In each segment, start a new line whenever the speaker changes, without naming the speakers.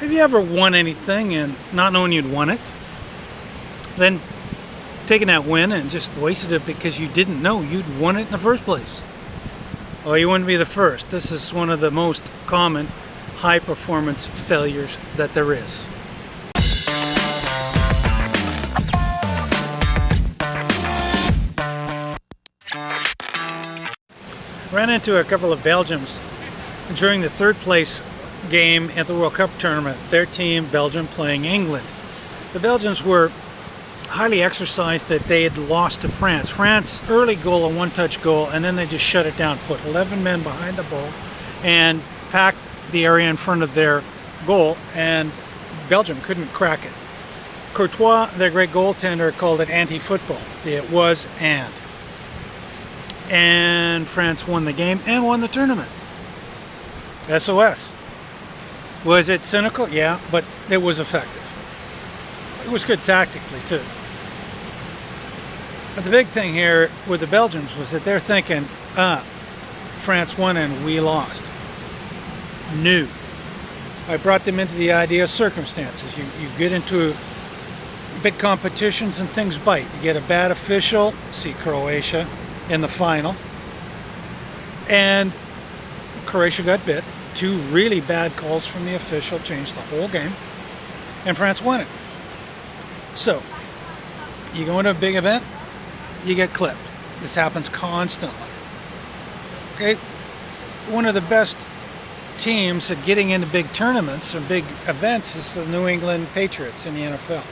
Have you ever won anything and not knowing you'd won it? Then taking that win and just wasted it because you didn't know you'd won it in the first place? Well, you wouldn't be the first. This is one of the most common high performance failures that there is. Ran into a couple of Belgians during the third place game at the World Cup tournament. Their team, Belgium, playing England. The Belgians were highly exercised that they had lost to France. France, early goal, a one-touch goal, and then they just shut it down, put 11 men behind the ball and packed the area in front of their goal, and Belgium couldn't crack it. Courtois, their great goaltender, called it anti-football. It was and France won the game and won the tournament. SOS. Was it cynical? Yeah, but it was effective. It was good tactically too. But the big thing here with the Belgians was that they're thinking, France won and we lost. No. I brought them into the idea of circumstances. You get into big competitions and things bite. You get a bad official, see Croatia in the final, and Croatia got bit. Two really bad calls from the official changed the whole game, and France won it. So, you go into a big event, you get clipped. This happens constantly. Okay? One of the best teams at getting into big tournaments or big events is the New England Patriots in the NFL.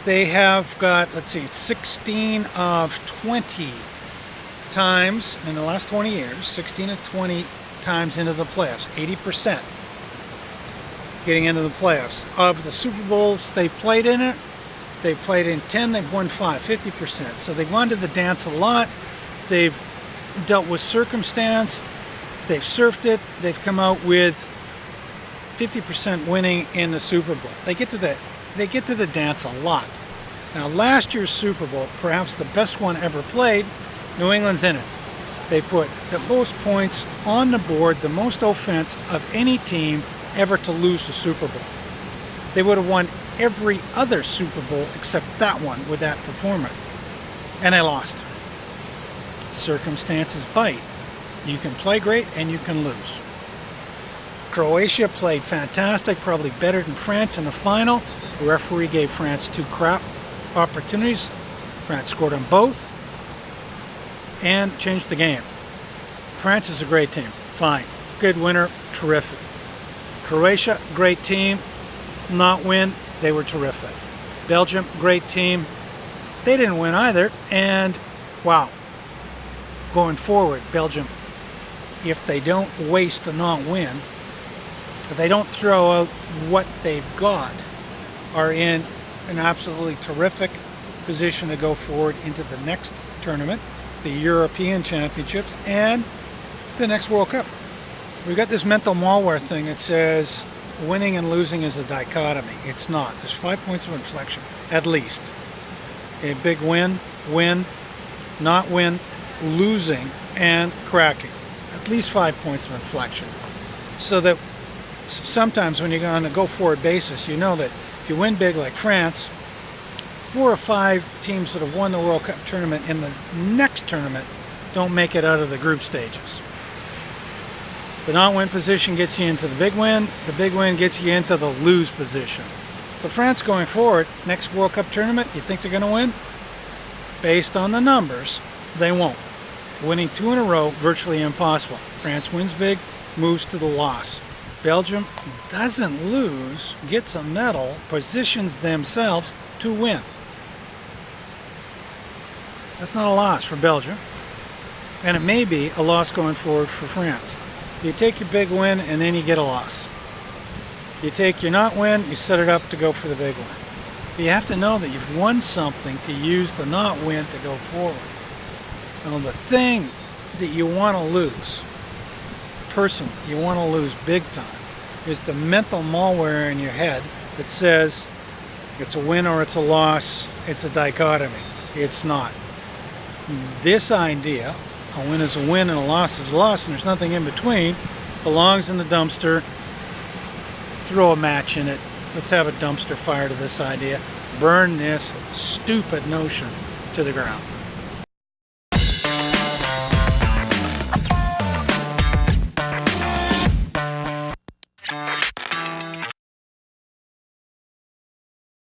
They have got, 16 of 20 times in the last 20 years, 16 of 20 times into the playoffs, 80% getting into the playoffs. Of the Super Bowls they've played in it, they've played in 10, they've won 5, 50%. So they've gone to the dance a lot. They've dealt with circumstance. They've surfed it. They've come out with 50% winning in the Super Bowl. They get to the dance a lot. Now, last year's Super Bowl, perhaps the best one ever played, New England's in it. They put the most points on the board, the most offense of any team ever to lose the Super Bowl. They would have won every other Super Bowl except that one with that performance. And they lost. Circumstances bite. You can play great and you can lose. Croatia played fantastic, probably better than France in the final. The referee gave France 2 crap opportunities. France scored on both and changed the game. France is a great team. Fine. Good winner. Terrific. Croatia, great team. Not win. They were terrific. Belgium, great team. They didn't win either. And wow. Going forward, Belgium, if they don't waste the not win, if they don't throw out what they've got, are in an absolutely terrific position to go forward into the next tournament, the European Championships, and the next World Cup. We've got this mental malware thing that says winning and losing is a dichotomy. It's not. There's 5 points of inflection, at least. A big win, not win, losing, and cracking. At least 5 points of inflection. So that sometimes when you're on a go-forward basis, you know that if you win big like France, 4 or 5 teams that have won the World Cup tournament in the next tournament don't make it out of the group stages. The not-win position gets you into the big win gets you into the lose position. So France going forward, next World Cup tournament, you think they're going to win? Based on the numbers, they won't. Winning 2 in a row, virtually impossible. France wins big, moves to the loss. Belgium doesn't lose, gets a medal, positions themselves to win. That's not a loss for Belgium. And it may be a loss going forward for France. You take your big win and then you get a loss. You take your not win, you set it up to go for the big win. But you have to know that you've won something to use the not win to go forward. Now, the thing that you want to lose, personally, you want to lose big time, is the mental malware in your head that says it's a win or it's a loss, it's a dichotomy. It's not. This idea, a win is a win and a loss is a loss and there's nothing in between, belongs in the dumpster throw a match in it. Let's have a dumpster fire to this idea. Burn this stupid notion to the ground.